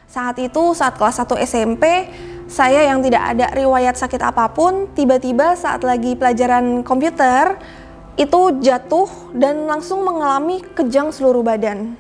Saat itu, saat kelas 1 SMP, saya yang tidak ada riwayat sakit apapun, tiba-tiba saat lagi pelajaran komputer, itu jatuh dan langsung mengalami kejang seluruh badan.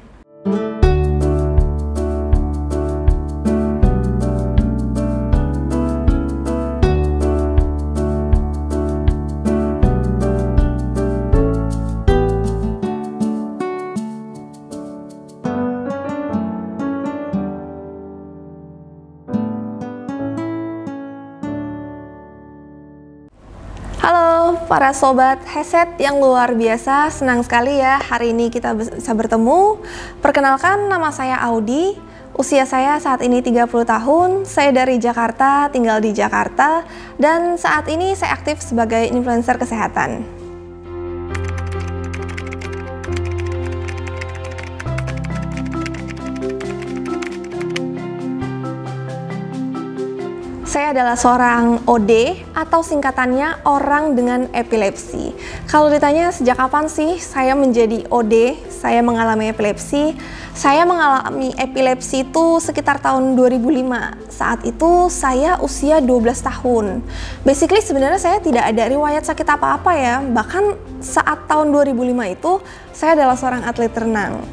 Halo para sobat headset yang luar biasa, senang sekali ya hari ini kita bisa bertemu. Perkenalkan, nama saya Audi, usia saya saat ini 30 tahun, saya dari Jakarta, tinggal di Jakarta, dan saat ini saya aktif sebagai influencer kesehatan. Saya adalah seorang OD atau singkatannya orang dengan epilepsi. Kalau ditanya sejak kapan sih saya menjadi OD, saya mengalami epilepsi. Saya mengalami epilepsi itu sekitar tahun 2005. Saat itu saya usia 12 tahun. Basically sebenarnya saya tidak ada riwayat sakit apa-apa ya. Bahkan saat tahun 2005 itu saya adalah seorang atlet renang.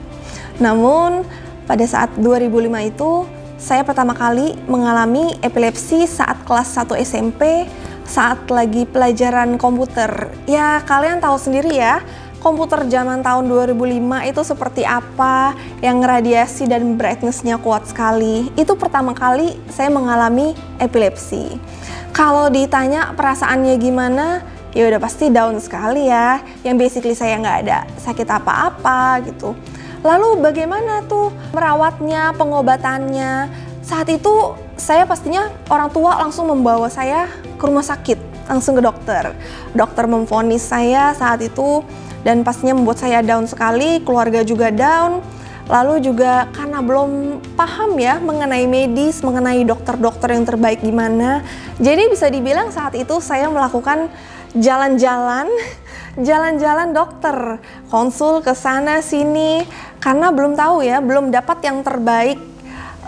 Namun pada saat 2005 itu saya pertama kali mengalami epilepsi saat kelas 1 SMP, saat lagi pelajaran komputer. Ya, kalian tahu sendiri ya, komputer zaman tahun 2005 itu seperti apa, yang radiasi dan brightness-nya kuat sekali. Itu pertama kali saya mengalami epilepsi. Kalau ditanya perasaannya gimana, ya udah pasti down sekali ya, yang basically saya nggak ada sakit apa-apa gitu. Lalu bagaimana tuh merawatnya, pengobatannya? Saat itu saya pastinya orang tua langsung membawa saya ke rumah sakit, langsung ke dokter. Dokter memvonis saya saat itu dan pastinya membuat saya down sekali, keluarga juga down. Lalu juga karena belum paham ya mengenai medis, mengenai dokter-dokter yang terbaik gimana. Jadi bisa dibilang saat itu saya melakukan jalan-jalan dokter, konsul ke sana sini, karena belum tahu ya, belum dapat yang terbaik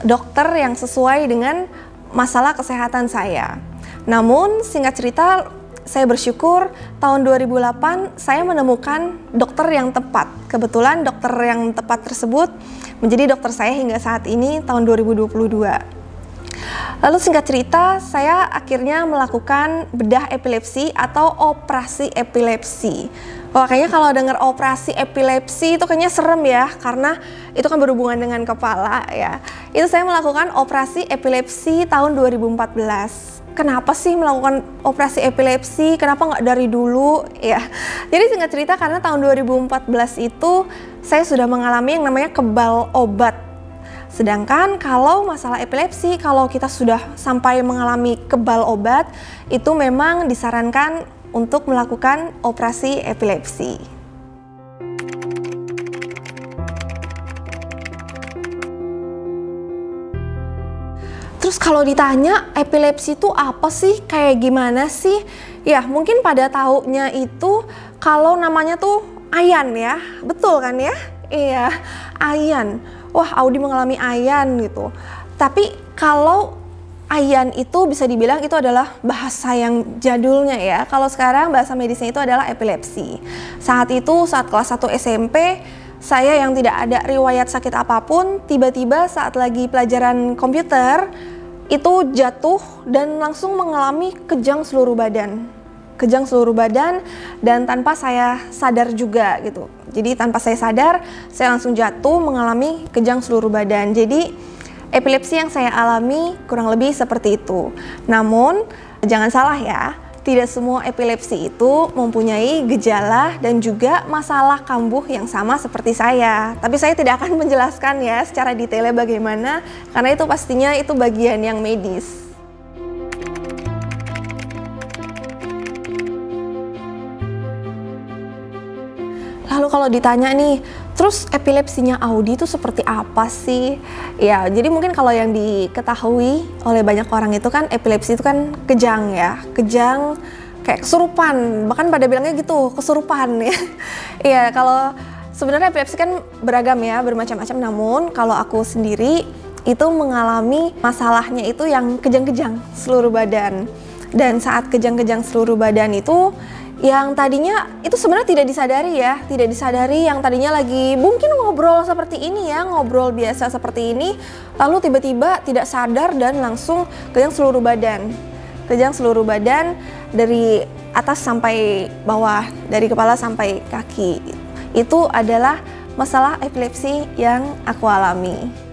dokter yang sesuai dengan masalah kesehatan saya. Namun singkat cerita, saya bersyukur tahun 2008 saya menemukan dokter yang tepat. Kebetulan dokter yang tepat tersebut menjadi dokter saya hingga saat ini tahun 2022. Lalu singkat cerita, saya akhirnya melakukan bedah epilepsi atau operasi epilepsi. Wah, kayaknya kalau dengar operasi epilepsi itu kayaknya serem ya, karena itu kan berhubungan dengan kepala ya. Itu saya melakukan operasi epilepsi tahun 2014. Kenapa sih melakukan operasi epilepsi? Kenapa nggak dari dulu? Ya, jadi singkat cerita karena tahun 2014 itu saya sudah mengalami yang namanya kebal obat. Sedangkan kalau masalah epilepsi, kalau kita sudah sampai mengalami kebal obat, itu memang disarankan untuk melakukan operasi epilepsi. Terus kalau ditanya epilepsi itu apa sih, kayak gimana sih? Ya mungkin pada taunya itu kalau namanya tuh ayan ya, betul kan ya? Iya, ayan. Wah, Audi mengalami ayan gitu. Tapi kalau ayan itu bisa dibilang itu adalah bahasa yang jadulnya ya. Kalau sekarang bahasa medisnya itu adalah epilepsi. Saat itu, saat kelas 1 SMP, saya yang tidak ada riwayat sakit apapun, tiba-tiba saat lagi pelajaran komputer, itu jatuh dan langsung mengalami kejang seluruh badan. Kejang seluruh badan dan tanpa saya sadar juga gitu. Jadi tanpa saya sadar, saya langsung jatuh mengalami kejang seluruh badan. Jadi epilepsi yang saya alami kurang lebih seperti itu. Namun jangan salah ya, tidak semua epilepsi itu mempunyai gejala dan juga masalah kambuh yang sama seperti saya. Tapi saya tidak akan menjelaskan ya secara detailnya bagaimana, karena itu pastinya itu bagian yang medis. Lalu kalau ditanya nih, terus epilepsinya Audi itu seperti apa sih? Ya, jadi mungkin kalau yang diketahui oleh banyak orang itu kan epilepsi itu kan kejang ya, kejang kayak kesurupan, bahkan pada bilangnya gitu, kesurupan ya. Iya, kalau sebenarnya epilepsi kan beragam ya, bermacam-macam, namun kalau aku sendiri itu mengalami masalahnya itu yang kejang-kejang seluruh badan. Dan saat kejang-kejang seluruh badan itu, yang tadinya itu sebenarnya tidak disadari ya, tidak disadari, yang tadinya lagi mungkin ngobrol seperti ini ya, ngobrol biasa seperti ini, lalu tiba-tiba tidak sadar dan langsung kejang seluruh badan. Kejang seluruh badan dari atas sampai bawah, dari kepala sampai kaki. Itu adalah masalah epilepsi yang aku alami.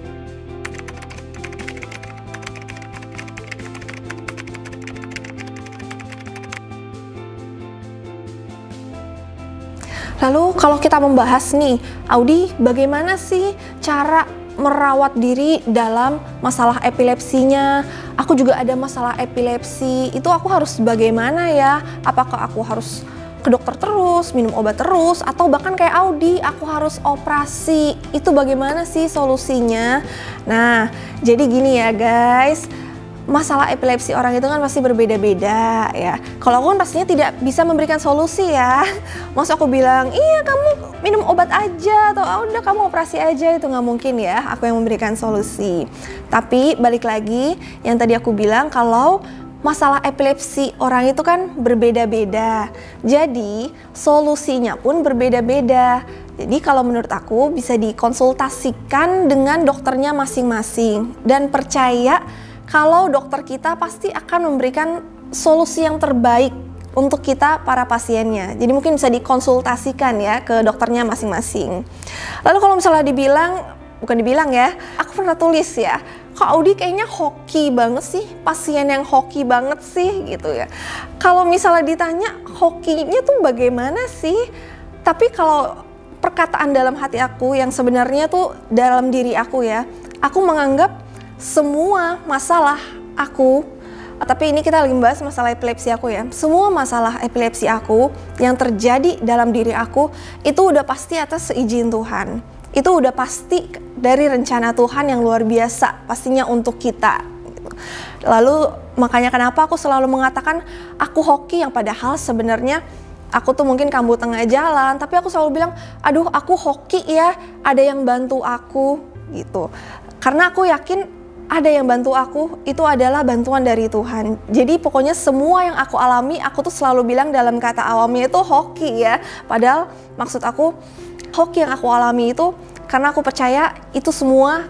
Lalu kalau kita membahas nih, Audi, bagaimana sih cara merawat diri dalam masalah epilepsinya? Aku juga ada masalah epilepsi, itu aku harus bagaimana ya? Apakah aku harus ke dokter terus, minum obat terus, atau bahkan kayak Audi, aku harus operasi? Itu bagaimana sih solusinya? Nah, jadi gini ya guys, masalah epilepsi orang itu kan pasti berbeda-beda ya. Kalau aku kan pastinya tidak bisa memberikan solusi ya. Maksud aku bilang, iya kamu minum obat aja atau udah kamu operasi aja, itu nggak mungkin ya. Aku yang memberikan solusi. Tapi balik lagi yang tadi aku bilang, kalau masalah epilepsi orang itu kan berbeda-beda. Jadi solusinya pun berbeda-beda. Jadi kalau menurut aku bisa dikonsultasikan dengan dokternya masing-masing. Dan percaya kalau dokter kita pasti akan memberikan solusi yang terbaik untuk kita para pasiennya. Jadi mungkin bisa dikonsultasikan ya ke dokternya masing-masing. Lalu kalau misalnya bukan dibilang ya, aku pernah tulis ya, Kak Audi kayaknya hoki banget sih, pasien yang hoki banget sih gitu ya. Kalau misalnya ditanya hokinya tuh bagaimana sih? Tapi kalau perkataan dalam hati aku yang sebenarnya tuh dalam diri aku ya, aku menganggap semua masalah aku, tapi ini kita lagi membahas masalah epilepsi aku ya. Semua masalah epilepsi aku yang terjadi dalam diri aku itu udah pasti atas seizin Tuhan. Itu udah pasti dari rencana Tuhan yang luar biasa pastinya untuk kita. Lalu makanya kenapa aku selalu mengatakan aku hoki, yang padahal sebenarnya aku tuh mungkin kambuh tengah jalan, tapi aku selalu bilang, aduh aku hoki ya, ada yang bantu aku gitu. Karena aku yakin ada yang bantu aku, itu adalah bantuan dari Tuhan. Jadi pokoknya semua yang aku alami, aku tuh selalu bilang dalam kata awamnya itu hoki ya. Padahal maksud aku, hoki yang aku alami itu karena aku percaya itu semua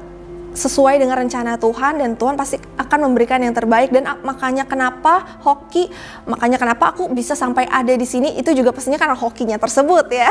sesuai dengan rencana Tuhan, dan Tuhan pasti akan memberikan yang terbaik. Dan makanya kenapa hoki, makanya kenapa aku bisa sampai ada di sini, itu juga pastinya karena hokinya tersebut ya.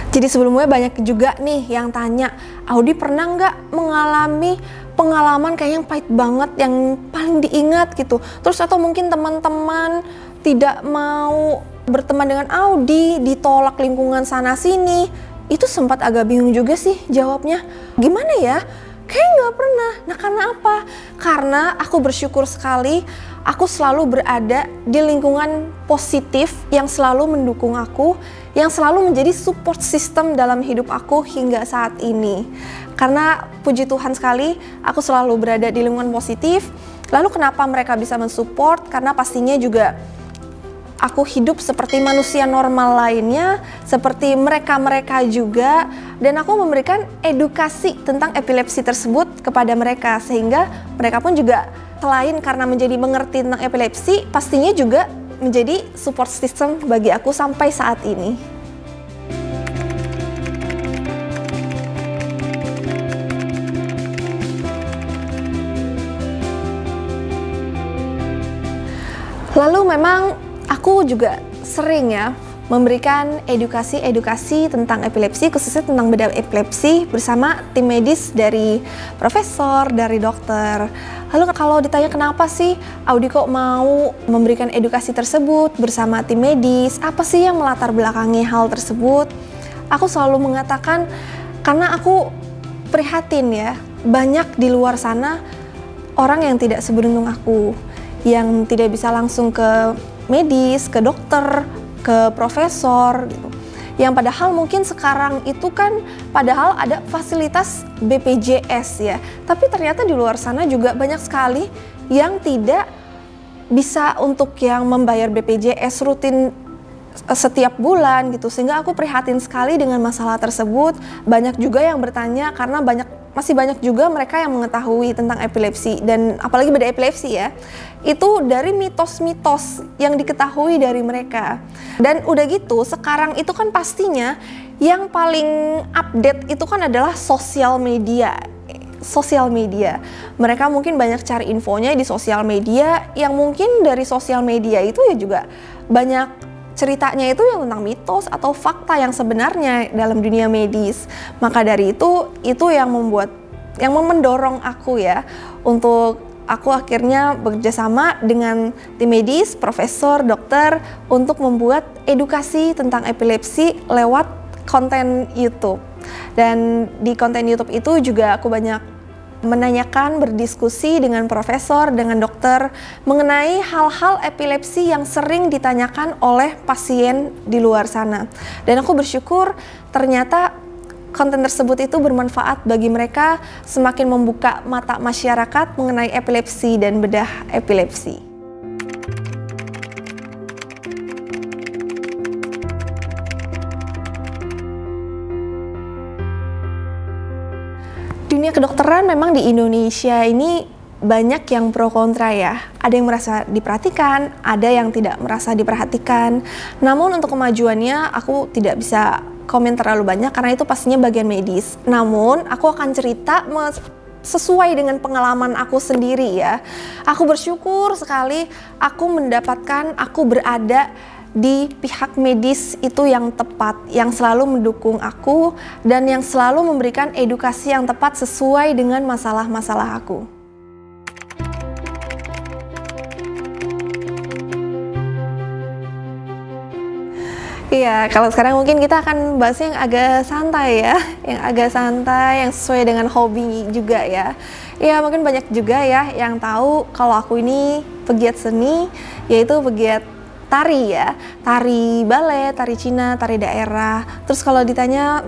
Jadi sebelumnya banyak juga nih yang tanya, Audi pernah nggak mengalami pengalaman kayak yang pahit banget, yang paling diingat gitu. Terus atau mungkin teman-teman tidak mau berteman dengan Audi, ditolak lingkungan sana sini. Itu sempat agak bingung juga sih jawabnya. Gimana ya? Kayak nggak pernah. Nah karena apa? Karena aku bersyukur sekali aku selalu berada di lingkungan positif yang selalu mendukung aku, yang selalu menjadi support system dalam hidup aku hingga saat ini. Karena puji Tuhan sekali aku selalu berada di lingkungan positif. Lalu kenapa mereka bisa mensupport? Karena pastinya juga aku hidup seperti manusia normal lainnya, seperti mereka-mereka juga, dan aku memberikan edukasi tentang epilepsi tersebut kepada mereka, sehingga mereka pun juga selain karena menjadi mengerti tentang epilepsi, pastinya juga menjadi support system bagi aku sampai saat ini. Lalu memang aku juga sering ya memberikan edukasi tentang epilepsi, khususnya tentang bedah epilepsi bersama tim medis dari profesor, dari dokter. Lalu kalau ditanya kenapa sih Audi kok mau memberikan edukasi tersebut bersama tim medis, apa sih yang melatar belakangi hal tersebut? Aku selalu mengatakan karena aku prihatin ya, banyak di luar sana orang yang tidak seberuntung aku, yang tidak bisa langsung ke medis, ke dokter, ke profesor gitu. Yang padahal mungkin sekarang itu kan padahal ada fasilitas BPJS ya. Tapi ternyata di luar sana juga banyak sekali yang tidak bisa untuk yang membayar BPJS rutin setiap bulan gitu, sehingga aku prihatin sekali dengan masalah tersebut. Banyak juga yang bertanya karena masih banyak juga mereka yang mengetahui tentang epilepsi, dan apalagi beda epilepsi ya, itu dari mitos-mitos yang diketahui dari mereka. Dan udah gitu, sekarang itu kan pastinya yang paling update itu kan adalah sosial media. Mereka mungkin banyak cari infonya di sosial media, yang mungkin dari sosial media itu ya juga banyak ceritanya itu yang tentang mitos atau fakta yang sebenarnya dalam dunia medis. Maka dari itu yang mendorong aku ya untuk aku akhirnya bekerjasama dengan tim medis, profesor, dokter untuk membuat edukasi tentang epilepsi lewat konten YouTube. Dan di konten YouTube itu juga aku banyak menanyakan, berdiskusi dengan profesor, dengan dokter mengenai hal-hal epilepsi yang sering ditanyakan oleh pasien di luar sana. Dan aku bersyukur ternyata konten tersebut itu bermanfaat bagi mereka, semakin membuka mata masyarakat mengenai epilepsi dan bedah epilepsi. Dunia kedokteran memang di Indonesia ini banyak yang pro kontra ya. Ada yang merasa diperhatikan, ada yang tidak merasa diperhatikan. Namun untuk kemajuannya aku tidak bisa komen terlalu banyak karena itu pastinya bagian medis. Namun aku akan cerita sesuai dengan pengalaman aku sendiri ya. Aku bersyukur sekali aku berada di pihak medis itu yang tepat, yang selalu mendukung aku dan yang selalu memberikan edukasi yang tepat sesuai dengan masalah-masalah aku. Iya, kalau sekarang mungkin kita akan bahas yang agak santai ya, yang sesuai dengan hobi juga ya. Ya mungkin banyak juga ya yang tahu kalau aku ini pegiat seni, yaitu pegiat tari ya, tari balet, tari Cina, tari daerah. Terus kalau ditanya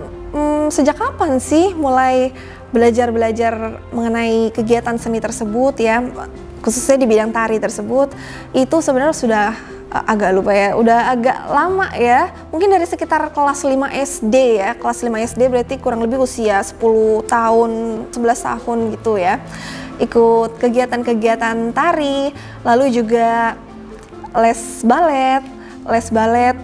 sejak kapan sih mulai belajar mengenai kegiatan seni tersebut ya, khususnya di bidang tari tersebut, itu sebenarnya sudah agak lupa ya, udah agak lama ya, mungkin dari sekitar kelas 5 SD ya, kelas 5 SD berarti kurang lebih usia 10 tahun, 11 tahun gitu ya, ikut kegiatan-kegiatan tari, lalu juga les balet,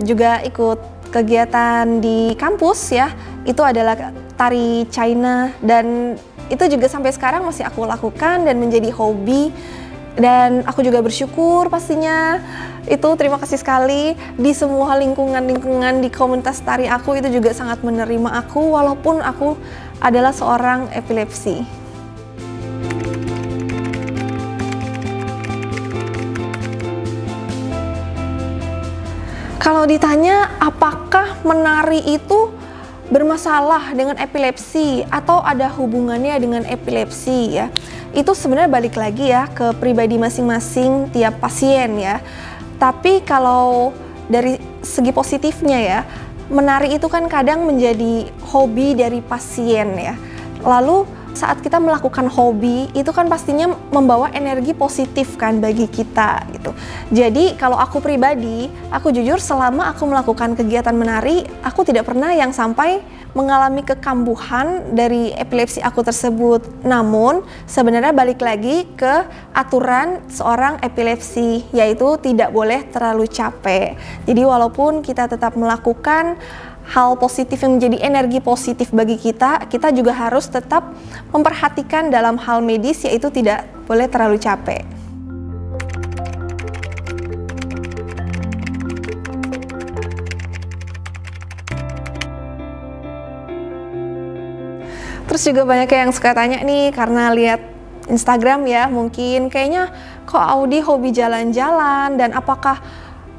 juga ikut kegiatan di kampus ya, itu adalah tari China, dan itu juga sampai sekarang masih aku lakukan dan menjadi hobi. Dan aku juga bersyukur pastinya, itu terima kasih sekali di semua lingkungan di komunitas tari aku itu juga sangat menerima aku walaupun aku adalah seorang epilepsi. Kalau ditanya apakah menari itu bermasalah dengan epilepsi atau ada hubungannya dengan epilepsi ya, itu sebenarnya balik lagi ya ke pribadi masing-masing tiap pasien ya. Tapi kalau dari segi positifnya ya, menari itu kan kadang menjadi hobi dari pasien ya. Lalu saat kita melakukan hobi itu kan pastinya membawa energi positif kan bagi kita gitu. Jadi kalau aku pribadi, aku jujur selama aku melakukan kegiatan menari, aku tidak pernah yang sampai mengalami kekambuhan dari epilepsi aku tersebut. Namun sebenarnya balik lagi ke aturan seorang epilepsi, yaitu tidak boleh terlalu capek. Jadi walaupun kita tetap melakukan hal positif yang menjadi energi positif bagi kita, kita juga harus tetap memperhatikan dalam hal medis, yaitu tidak boleh terlalu capek. Terus juga banyak yang suka tanya nih, karena lihat Instagram ya, mungkin kayaknya kok Audi hobi jalan-jalan, dan apakah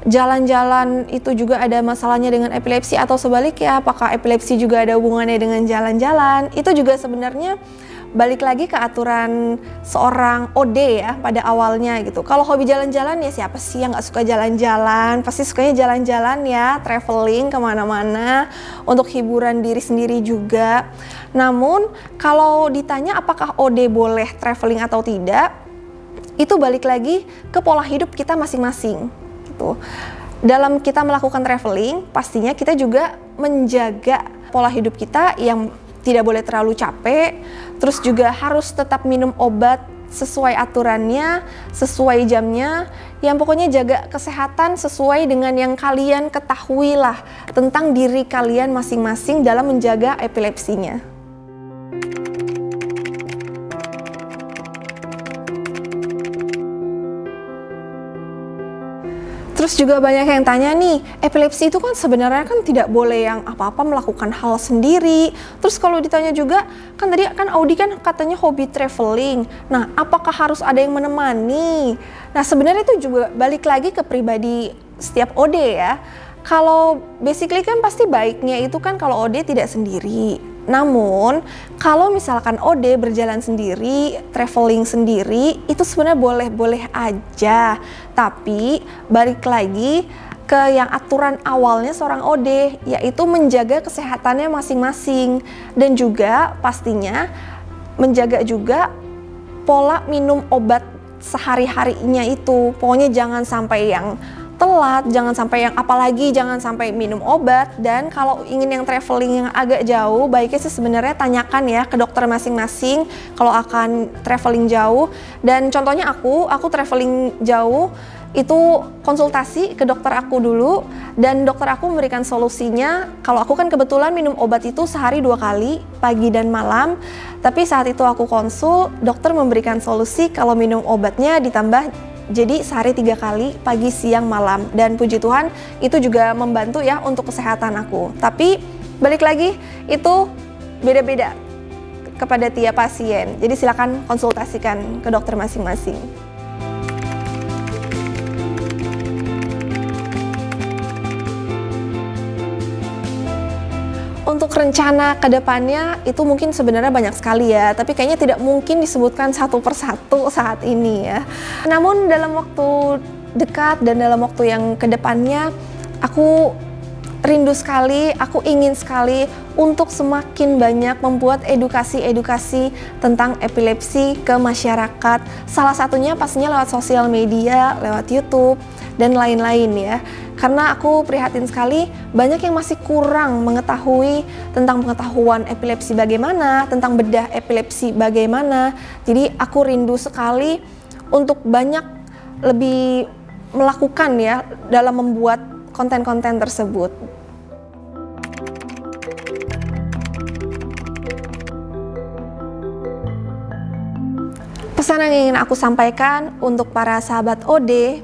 jalan-jalan itu juga ada masalahnya dengan epilepsi atau sebaliknya, apakah epilepsi juga ada hubungannya dengan jalan-jalan? Itu juga sebenarnya balik lagi ke aturan seorang OD ya pada awalnya gitu. Kalau hobi jalan-jalan ya siapa sih yang nggak suka jalan-jalan? Pasti sukanya jalan-jalan ya, traveling kemana-mana untuk hiburan diri sendiri juga. Namun kalau ditanya apakah OD boleh traveling atau tidak, itu balik lagi ke pola hidup kita masing-masing. dalam kita melakukan traveling, pastinya kita juga menjaga pola hidup kita yang tidak boleh terlalu capek, terus juga harus tetap minum obat sesuai aturannya, sesuai jamnya, yang pokoknya jaga kesehatan sesuai dengan yang kalian ketahui lah tentang diri kalian masing-masing dalam menjaga epilepsinya. Terus juga banyak yang tanya nih, epilepsi itu kan sebenarnya kan tidak boleh yang apa-apa melakukan hal sendiri. Terus kalau ditanya juga, kan tadi kan Audi kan katanya hobi traveling. Nah, apakah harus ada yang menemani? Nah, sebenarnya itu juga balik lagi ke pribadi setiap OD ya. Kalau basically kan pasti baiknya itu kan kalau OD tidak sendiri. Namun, kalau misalkan OD berjalan sendiri, traveling sendiri, itu sebenarnya boleh-boleh aja. Tapi, balik lagi ke yang aturan awalnya seorang OD, yaitu menjaga kesehatannya masing-masing. Dan juga pastinya menjaga juga pola minum obat sehari-harinya itu. Pokoknya jangan sampai yang telat, jangan sampai yang apalagi jangan sampai minum obat. Dan kalau ingin yang traveling yang agak jauh, baiknya sih sebenarnya tanyakan ya ke dokter masing-masing kalau akan traveling jauh. Dan contohnya aku traveling jauh itu konsultasi ke dokter aku dulu, dan dokter aku memberikan solusinya. Kalau aku kan kebetulan minum obat itu sehari 2 kali, pagi dan malam. Tapi saat itu aku konsul, dokter memberikan solusi kalau minum obatnya ditambah jadi sehari 3 kali, pagi, siang, malam. Dan puji Tuhan itu juga membantu ya untuk kesehatan aku. Tapi balik lagi itu beda-beda kepada tiap pasien. Jadi silakan konsultasikan ke dokter masing-masing. Untuk rencana ke depannya itu mungkin sebenarnya banyak sekali ya, tapi kayaknya tidak mungkin disebutkan satu persatu saat ini ya. Namun dalam waktu dekat dan dalam waktu yang ke depannya, aku rindu sekali, aku ingin sekali untuk semakin banyak membuat edukasi-edukasi tentang epilepsi ke masyarakat. Salah satunya pastinya lewat sosial media, lewat YouTube, dan lain-lain ya. Karena aku prihatin sekali banyak yang masih kurang mengetahui tentang pengetahuan epilepsi bagaimana, tentang bedah epilepsi bagaimana. Jadi aku rindu sekali untuk banyak lebih melakukan ya dalam membuat konten-konten tersebut. Pesan yang ingin aku sampaikan untuk para sahabat OD,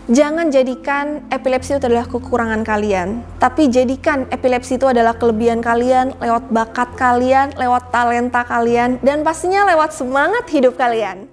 jangan jadikan epilepsi itu adalah kekurangan kalian, tapi jadikan epilepsi itu adalah kelebihan kalian lewat bakat kalian, lewat talenta kalian, dan pastinya lewat semangat hidup kalian.